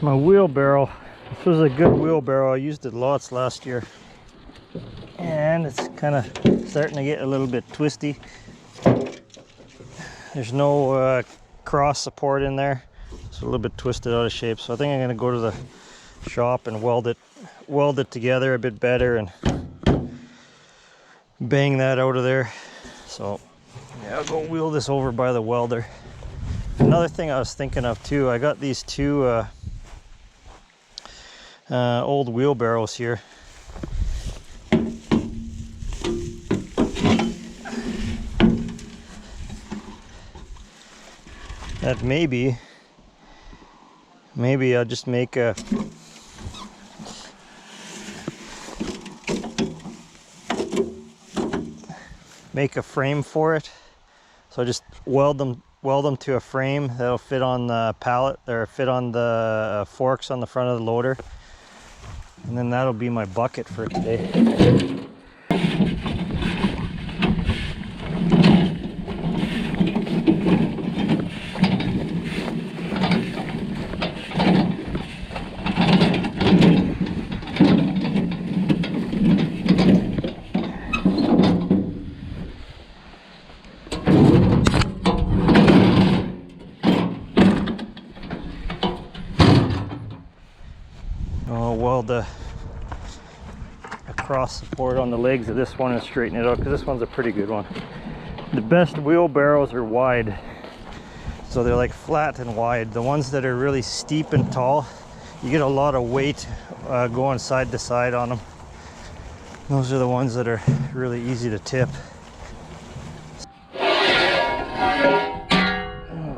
My wheelbarrow. This was a good wheelbarrow. I used it lots last year. And it's kind of starting to get a little bit twisty. There's no cross support in there. It's a little bit twisted out of shape. So I think I'm going to go to the shop and weld it together a bit better and bang that out of there. So yeah, I'll go wheel this over by the welder. Another thing I was thinking of too, I got these two old wheelbarrows here. That maybe I'll just make a frame for it. So I just weld them to a frame that'll fit on the pallet or fit on the forks on the front of the loader, and then that'll be my bucket for today. I'll weld a cross support on the legs of this one and straighten it out, because this one's a pretty good one. The best wheelbarrows are wide, so they're like flat and wide. The ones that are really steep and tall, you get a lot of weight going side to side on them. Those are the ones that are really easy to tip.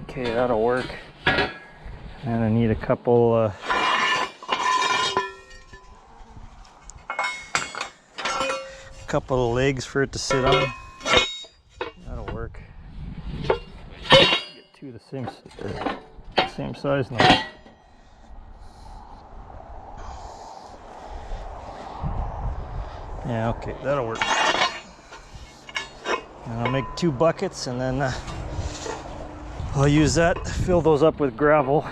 Okay, that'll work. And I need a couple of legs for it to sit on. That'll work. Get two the same size now. Yeah, okay, that'll work. And I'll make 2 buckets, and then I'll use that to fill those up with gravel.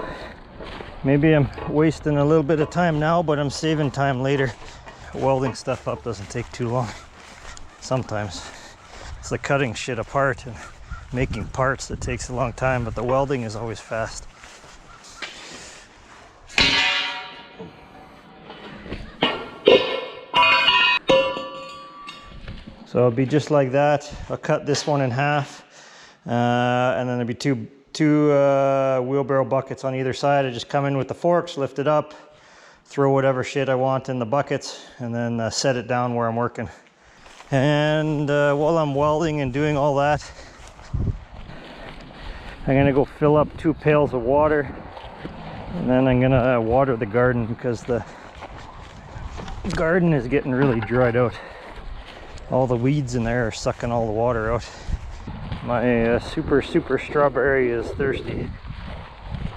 Maybe I'm wasting a little bit of time now, but I'm saving time later. Welding stuff up doesn't take too long. Sometimes it's the cutting shit apart and making parts that takes a long time, but the welding is always fast. So it'll be just like that. I'll cut this one in half, and then there'll be two wheelbarrow buckets on either side. I just come in with the forks, lift it up, throw whatever shit I want in the buckets, and then set it down where I'm working. And while I'm welding and doing all that, I'm gonna go fill up 2 pails of water, and then I'm gonna water the garden, because the garden is getting really dried out. All the weeds in there are sucking all the water out. My super strawberry is thirsty,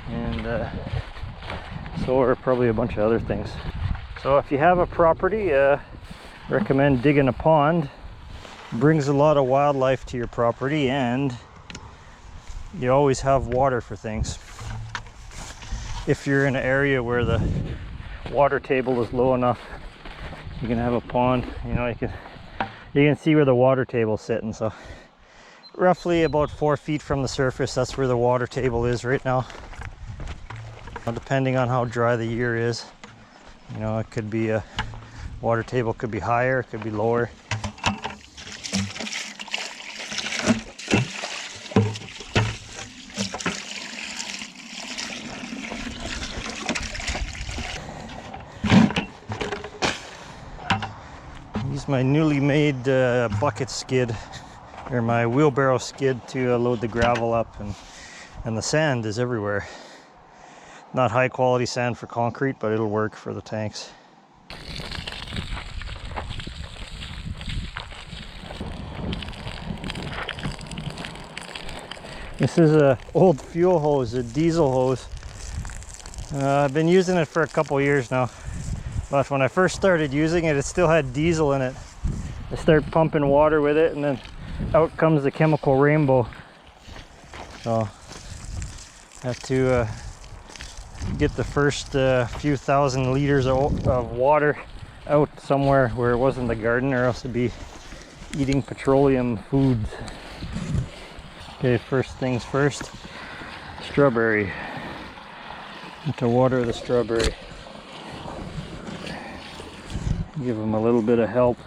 and so are probably a bunch of other things. So if you have a property, recommend digging a pond. Brings a lot of wildlife to your property, and you always have water for things. If you're in an area where the water table is low enough, you can have a pond. You know, you can see where the water table's sitting. So roughly about 4 feet from the surface, that's where the water table is right now. Depending on how dry the year is, you know, it could be a water table could be higher, it could be lower. Use my newly made bucket skid, or my wheelbarrow skid, to load the gravel up, and the sand is everywhere. Not high quality sand for concrete, but it'll work for the tanks. This is an old fuel hose, a diesel hose. I've been using it for a couple years now, but when I first started using it, it still had diesel in it. I start pumping water with it, and then out comes the chemical rainbow. So I have to get the first few thousand liters of water out somewhere where it wasn't the garden, or else it'd be eating petroleum foods. Okay, first things first, strawberry. To water the strawberry. Give them a little bit of help.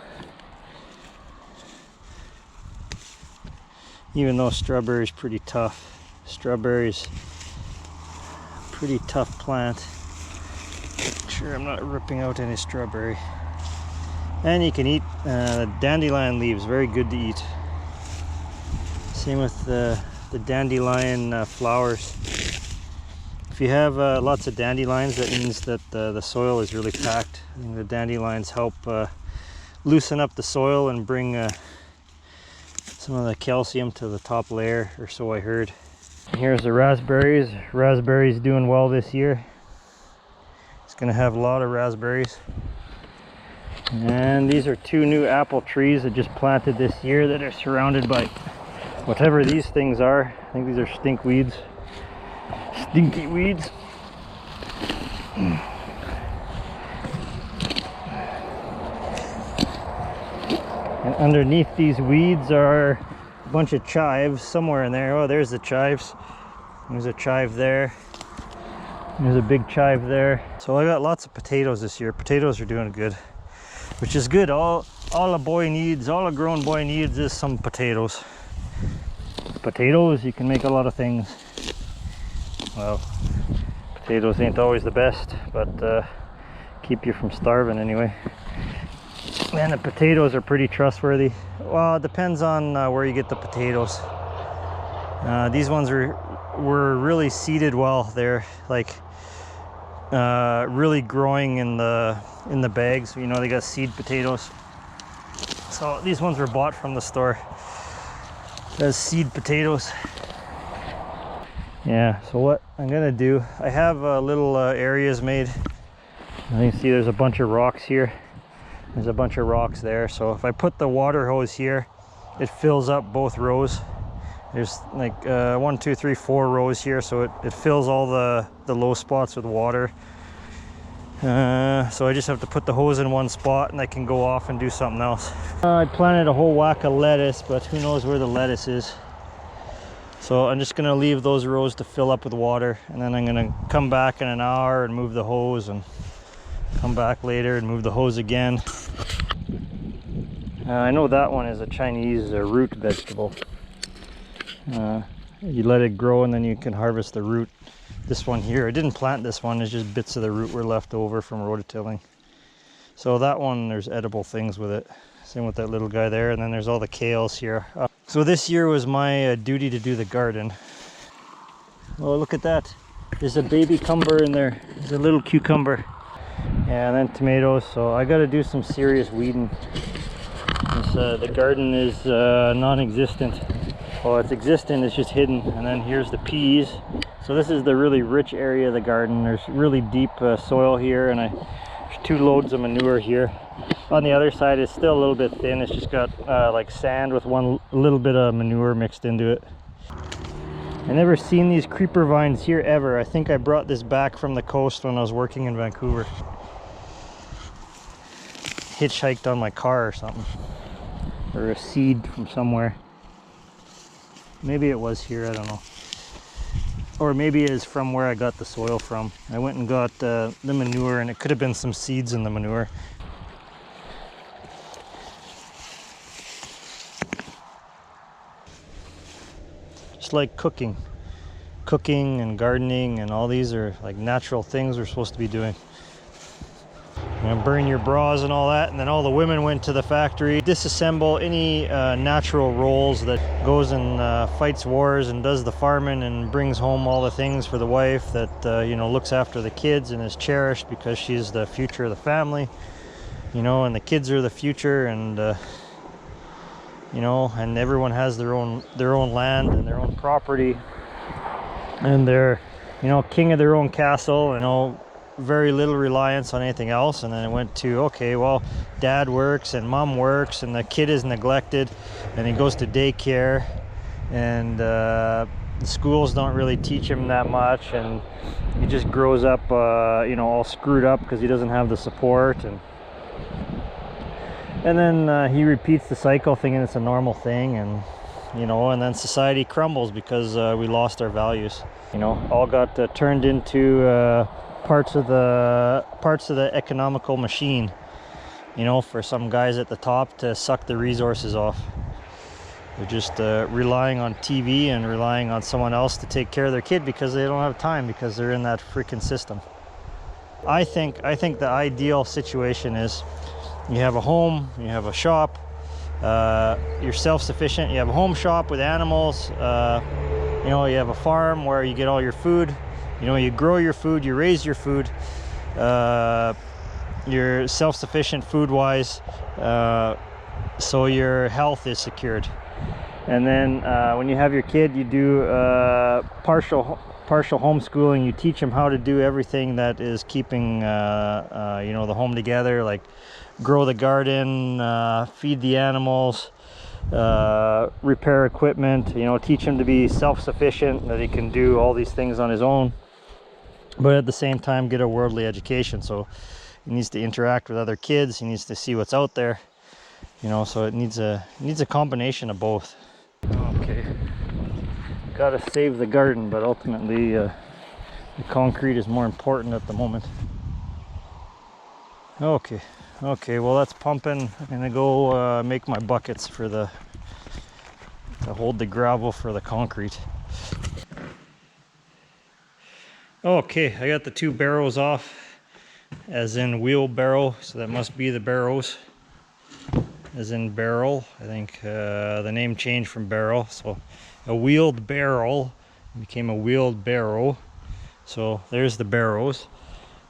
Even though strawberry's pretty tough. Strawberry's a pretty tough plant. Make sure I'm not ripping out any strawberry. And you can eat dandelion leaves, very good to eat. Same with the dandelion flowers. If you have lots of dandelions, that means that the soil is really packed. And the dandelions help loosen up the soil and bring some of the calcium to the top layer, or so I heard. And here's the raspberries. Raspberries doing well this year. It's gonna have a lot of raspberries. And these are 2 new apple trees that just planted this year that are surrounded by whatever these things are. I think these are stinkweeds. Stinky weeds. And underneath these weeds are a bunch of chives somewhere in there. Oh, there's the chives. There's a chive there. There's a big chive there. So I got lots of potatoes this year. Potatoes are doing good, which is good. All a boy needs, all a grown boy needs is some potatoes. Potatoes, you can make a lot of things. Well, potatoes ain't always the best, but keep you from starving anyway. And the potatoes are pretty trustworthy. Well, it depends on where you get the potatoes. These ones were really seeded well. They're like really growing in the bags. You know, they got seed potatoes. So these ones were bought from the store as seed potatoes. Yeah, so what I'm gonna do, I have little areas made. You can see there's a bunch of rocks here. There's a bunch of rocks there. So if I put the water hose here, it fills up both rows. There's like 1, 2, 3, 4 rows here, so it fills all the low spots with water. So I just have to put the hose in one spot and I can go off and do something else. I planted a whole whack of lettuce, but who knows where the lettuce is. So I'm just gonna leave those rows to fill up with water, and then I'm gonna come back in an hour and move the hose, and come back later and move the hose again. I know that one is a Chinese root vegetable. You let it grow and then you can harvest the root. This one here, I didn't plant this one, it's just bits of the root were left over from rototilling. So that one, there's edible things with it. Same with that little guy there, and then there's all the kales here. So this year was my duty to do the garden. Oh, look at that. There's a baby cumber in there. There's a little cucumber. Yeah, and then tomatoes. So I got to do some serious weeding. The garden is non-existent. Well, it's existent, it's just hidden. And then here's the peas. So this is the really rich area of the garden. There's really deep soil here, and there's 2 loads of manure here. On the other side is still a little bit thin. It's just got like sand with a little bit of manure mixed into it. I never seen these creeper vines here ever. I think I brought this back from the coast when I was working in Vancouver. Hitchhiked on my car or something, or a seed from somewhere. Maybe it was here, I don't know. Or maybe it is from where I got the soil from. I went and got the manure, and it could have been some seeds in the manure. Just like cooking and gardening, and all these are like natural things we're supposed to be doing. You know, burn your bras and all that, and then all the women went to the factory, disassemble any natural roles, that goes and fights wars and does the farming and brings home all the things for the wife, that you know, looks after the kids and is cherished because she's the future of the family, you know, and the kids are the future, and you know, and everyone has their own land and their own property, and they're, you know, king of their own castle, you know, very little reliance on anything else. And then it went to, okay, well, dad works and mom works and the kid is neglected and he goes to daycare, and the schools don't really teach him that much, and he just grows up, you know, all screwed up because he doesn't have the support, and then he repeats the cycle thinking it's a normal thing, and you know, and then society crumbles because we lost our values. You know, all got turned into parts of the economical machine, you know, for some guys at the top to suck the resources off. They're just relying on TV and relying on someone else to take care of their kid because they don't have time, because they're in that freaking system. I think the ideal situation is you have a home, you have a shop, you're self-sufficient, you have a home shop with animals, you know, you have a farm where you get all your food, you know, you grow your food, you raise your food, you're self-sufficient food-wise, so your health is secured. And then when you have your kid, you do partial homeschooling. You teach them how to do everything that is keeping you know, the home together, like grow the garden, feed the animals, repair equipment, you know, teach him to be self-sufficient, that he can do all these things on his own, but at the same time get a worldly education. So he needs to interact with other kids, he needs to see what's out there, you know, so it needs a combination of both. Okay, gotta save the garden, but ultimately the concrete is more important at the moment. Okay, well, that's pumping. I'm gonna go make my buckets for to hold the gravel for the concrete. Okay, I got the 2 barrows off, as in wheelbarrow, so that must be the Barrows, as in barrel. I think the name changed from barrel, so a wheeled barrel became a wheeled barrow. So there's the Barrows.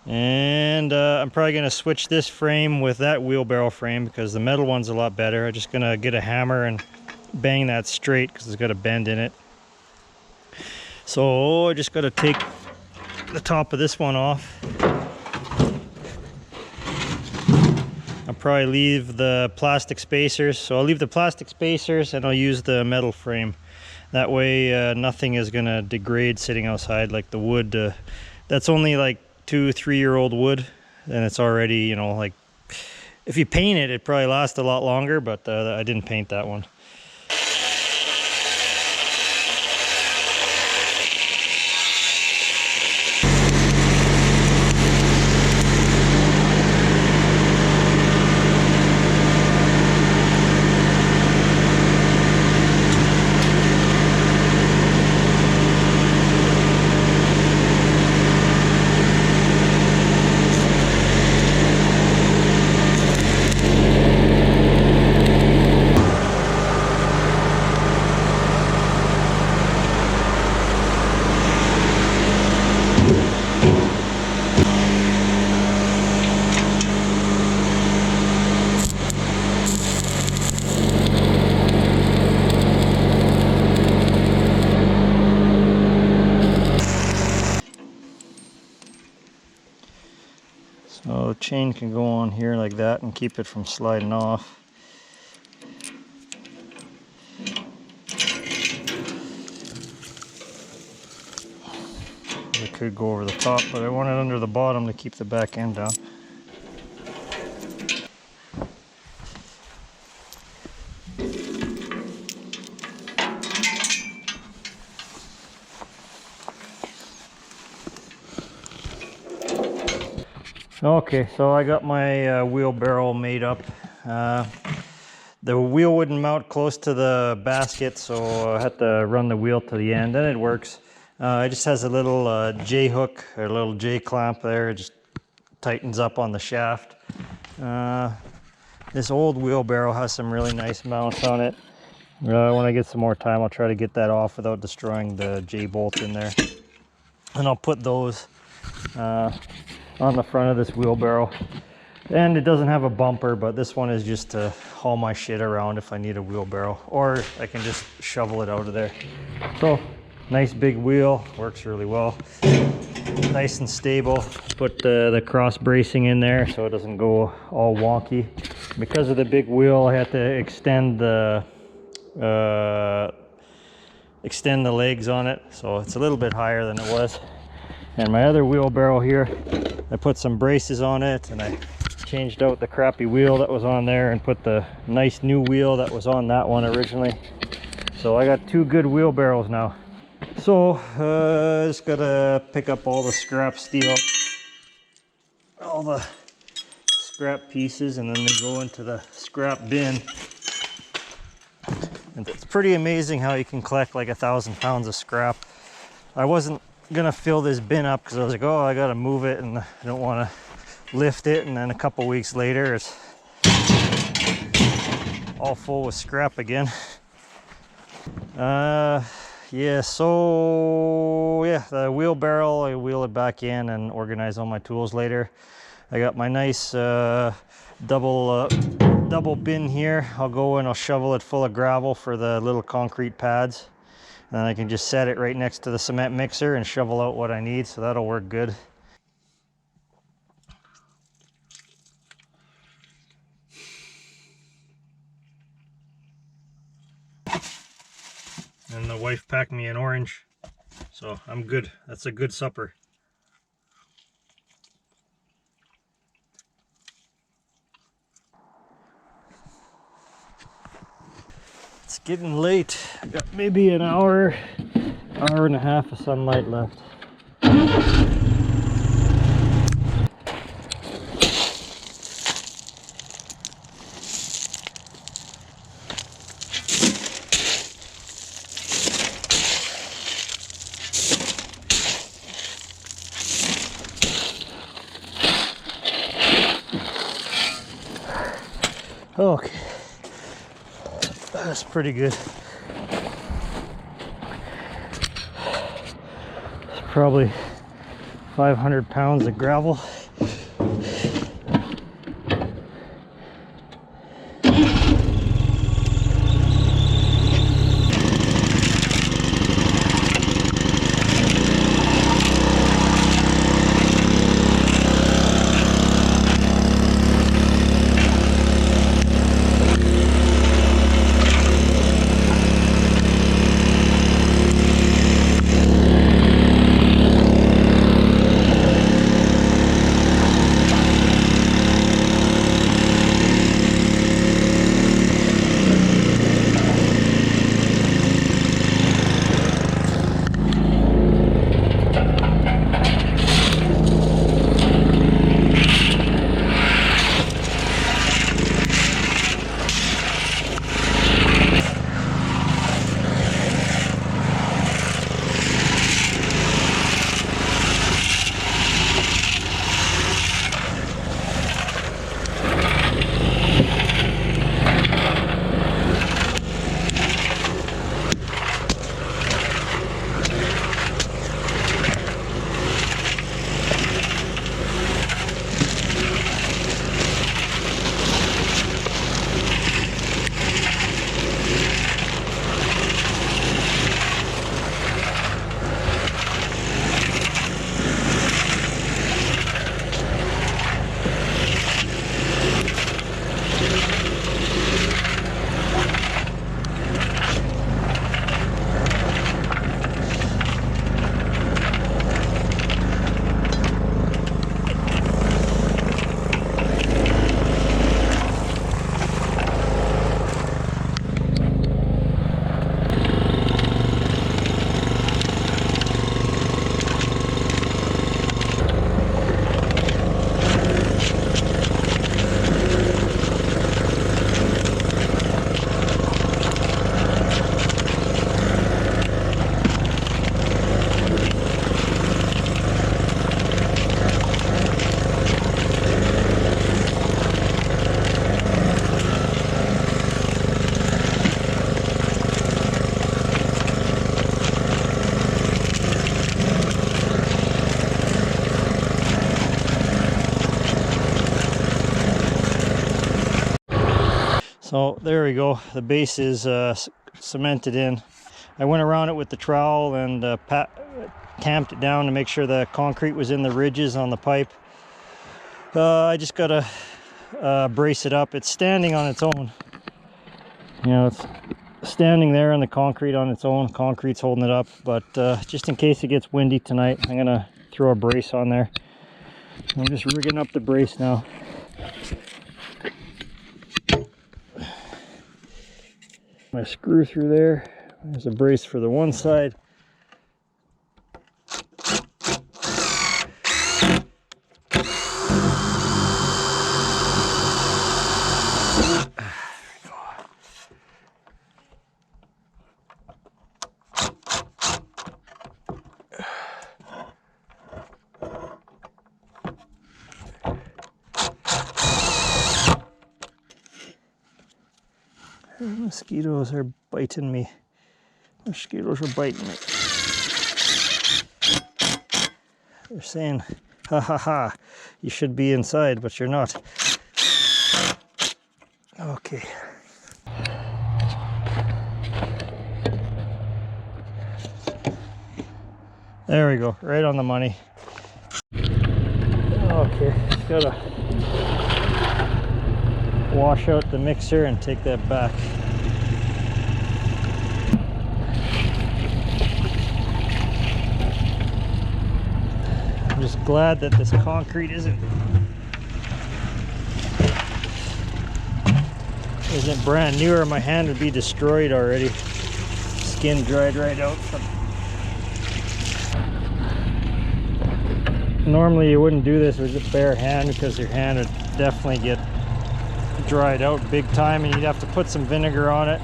And I'm probably going to switch this frame with that wheelbarrow frame because the metal one's a lot better. I'm just going to get a hammer and bang that straight because it's got a bend in it. So I just got to take the top of this one off. I'll probably leave the plastic spacers. So I'll leave the plastic spacers and I'll use the metal frame. That way nothing is going to degrade sitting outside, like the wood. That's only like 2-3 year old wood, and it's already, you know, like if you paint it, it probably lasts a lot longer, but I didn't paint that one. So the chain can go on here like that and keep it from sliding off. It could go over the top, but I want it under the bottom to keep the back end down. Okay, so I got my wheelbarrow made up. The wheel wouldn't mount close to the basket, so I had to run the wheel to the end, and it works. It just has a little J hook, or a little J clamp there. It just tightens up on the shaft. This old wheelbarrow has some really nice mounts on it. When I get some more time, I'll try to get that off without destroying the J bolt in there. And I'll put those on the front of this wheelbarrow. And it doesn't have a bumper, but this one is just to haul my shit around if I need a wheelbarrow, or I can just shovel it out of there. So nice big wheel, works really well, nice and stable. Put the cross bracing in there so it doesn't go all wonky. Because of the big wheel, I had to extend the extend the legs on it, so it's a little bit higher than it was. And my other wheelbarrow here, I put some braces on it, and I changed out the crappy wheel that was on there and put the nice new wheel that was on that one originally. So I got 2 good wheelbarrows now. So just gotta pick up all the scrap steel, all the scrap pieces, and then they go into the scrap bin. And it's pretty amazing how you can collect like 1,000 pounds of scrap. I wasn't gonna fill this bin up because I was like, oh, I gotta move it and I don't want to lift it, and then a couple weeks later it's all full with scrap again. Yeah, so yeah, the wheelbarrow, I wheel it back in and organize all my tools later. I got my nice double bin here. I'll go and I'll shovel it full of gravel for the little concrete pads. And then I can just set it right next to the cement mixer and shovel out what I need, so that'll work good. And the wife packed me an orange, so I'm good. That's a good supper. It's getting late. I got maybe an hour and a half of sunlight left. Okay, that's pretty good. It's probably 500 pounds of gravel. So there we go, the base is cemented in. I went around it with the trowel and tamped it down to make sure the concrete was in the ridges on the pipe. I just gotta brace it up. It's standing on its own. You know, it's standing there on the concrete on its own. Concrete's holding it up, but just in case it gets windy tonight, I'm gonna throw a brace on there. I'm just rigging up the brace now. I screw through there. There's a brace for the one side. Mosquitoes are biting me. Mosquitoes are biting me. They're saying, ha ha ha, you should be inside, but you're not. Okay. There we go, right on the money. Okay, gotta wash out the mixer and take that back. I'm just glad that this concrete isn't brand new, or my hand would be destroyed already. Skin dried right out. Normally you wouldn't do this with a bare hand because your hand would definitely get dried out big time and you'd have to put some vinegar on it.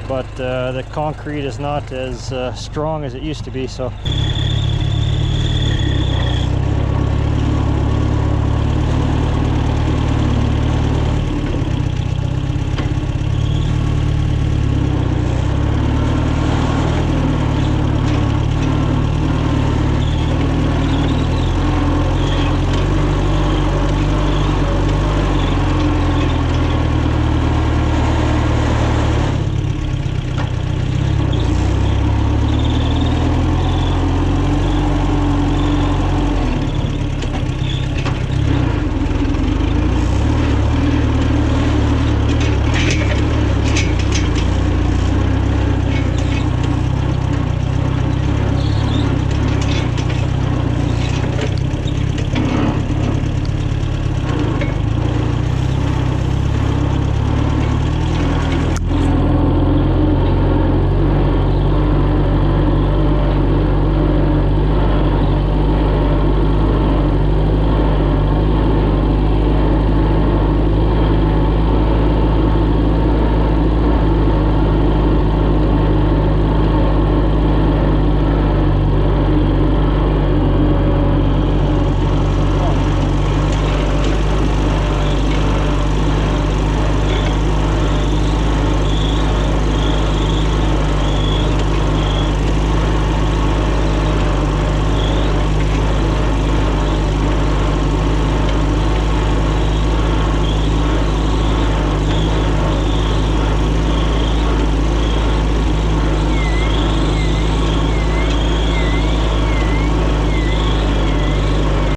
But the concrete is not as strong as it used to be, so